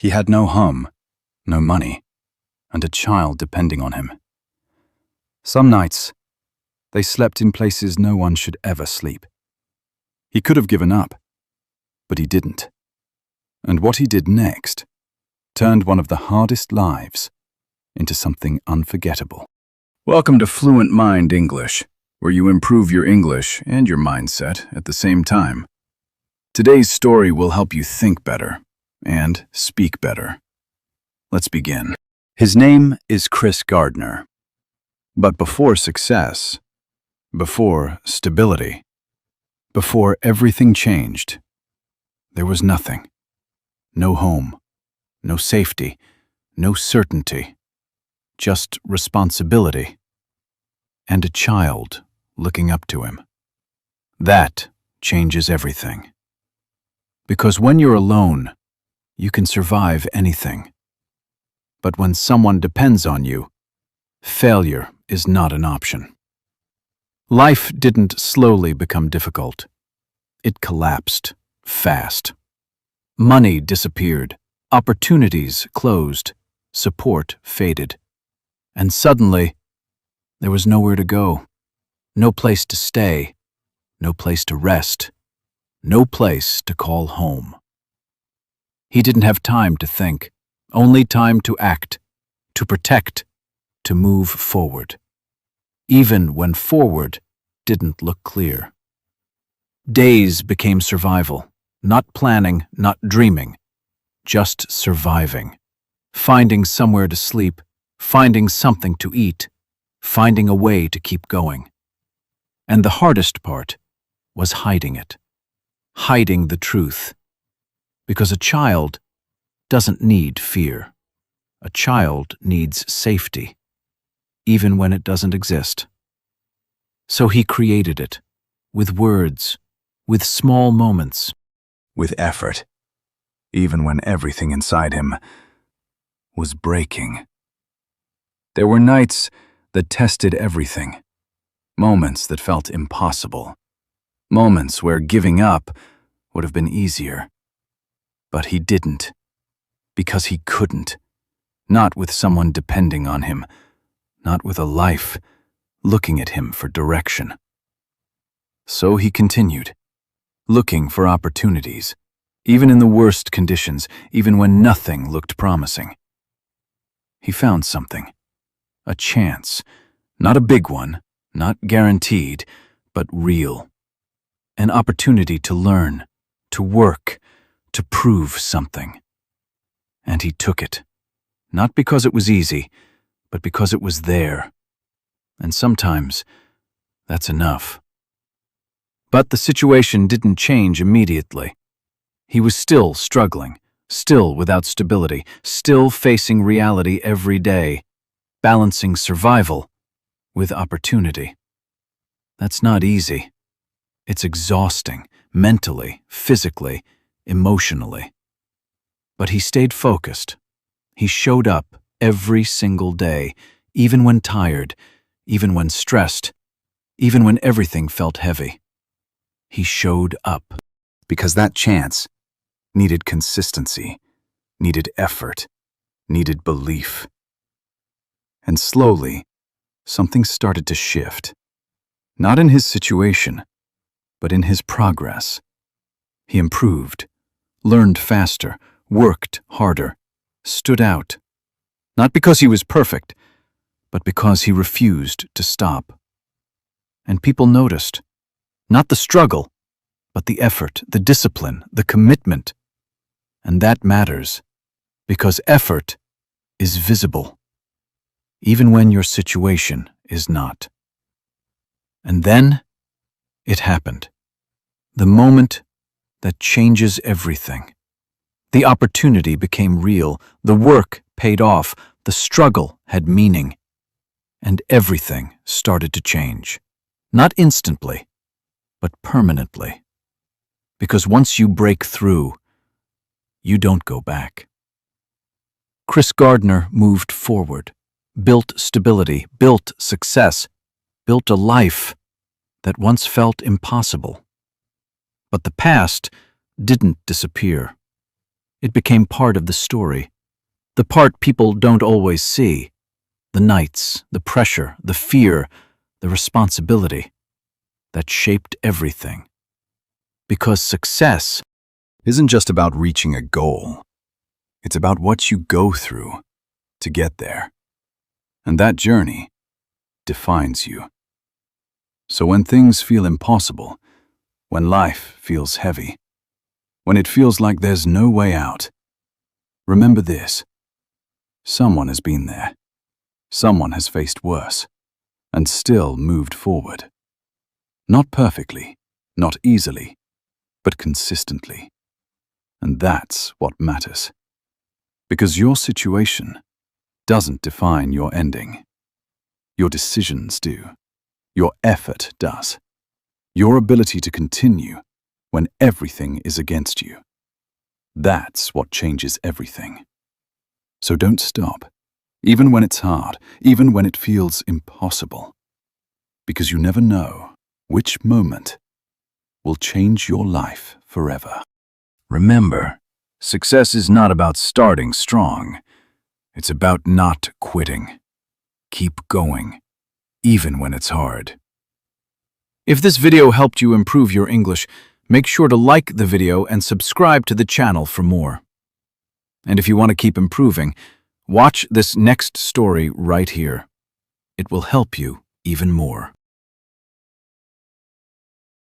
He had no home, no money, and a child depending on him. Some nights, they slept in places no one should ever sleep. He could have given up, but he didn't. And what he did next turned one of the hardest lives into something unforgettable. Welcome to Fluent Mind English, where you improve your English and your mindset at the same time. Today's story will help you think better and speak better. Let's begin. His name is Chris Gardner. But before success, before stability, before everything changed, there was nothing. No home, no safety, no certainty, just responsibility, and a child looking up to him. That changes everything. Because when you're alone, you can survive anything. But when someone depends on you, failure is not an option. Life didn't slowly become difficult. It collapsed fast. Money disappeared, opportunities closed, support faded. And suddenly, there was nowhere to go, no place to stay, no place to rest, no place to call home. He didn't have time to think, only time to act, to protect, to move forward, even when forward didn't look clear. Days became survival, not planning, not dreaming, just surviving, finding somewhere to sleep, finding something to eat, finding a way to keep going. And the hardest part was hiding it, hiding the truth, because a child doesn't need fear. A child needs safety, even when it doesn't exist. So he created it, with words, with small moments, with effort, even when everything inside him was breaking. There were nights that tested everything, moments that felt impossible, moments where giving up would have been easier. But he didn't, because he couldn't, not with someone depending on him, not with a life looking at him for direction. So he continued, looking for opportunities, even in the worst conditions, even when nothing looked promising. He found something, a chance, not a big one, not guaranteed, but real. An opportunity to learn, to work, to prove something. And he took it, not because it was easy, but because it was there. And sometimes, that's enough. But the situation didn't change immediately. He was still struggling, still without stability, still facing reality every day, balancing survival with opportunity. That's not easy. It's exhausting, mentally, physically, emotionally. But he stayed focused. He showed up every single day, even when tired, even when stressed, even when everything felt heavy. He showed up because that chance needed consistency, needed effort, needed belief. And slowly, something started to shift. Not in his situation, but in his progress. He improved, learned faster, worked harder, stood out. Not because he was perfect, but because he refused to stop. And people noticed, not the struggle, but the effort, the discipline, the commitment. And that matters, because effort is visible, even when your situation is not. And then it happened. The moment that changes everything. The opportunity became real, the work paid off, the struggle had meaning, and everything started to change. Not instantly, but permanently. Because once you break through, you don't go back. Chris Gardner moved forward, built stability, built success, built a life that once felt impossible. But the past didn't disappear. It became part of the story. The part people don't always see. The nights, the pressure, the fear, the responsibility that shaped everything. Because success Isn't just about reaching a goal. It's about what you go through to get there. And that journey defines you. So when things feel impossible, when life feels heavy, when it feels like there's no way out, remember this. Someone has been there. Someone has faced worse and still moved forward. Not perfectly, not easily, but consistently. And that's what matters. Because your situation doesn't define your ending. Your decisions do. Your effort does. Your ability to continue when everything is against you. That's what changes everything. So don't stop, even when it's hard, even when it feels impossible. Because you never know which moment will change your life forever. Remember, success is not about starting strong. It's about not quitting. Keep going, even when it's hard. If this video helped you improve your English, make sure to like the video and subscribe to the channel for more. And if you want to keep improving, watch this next story right here. It will help you even more.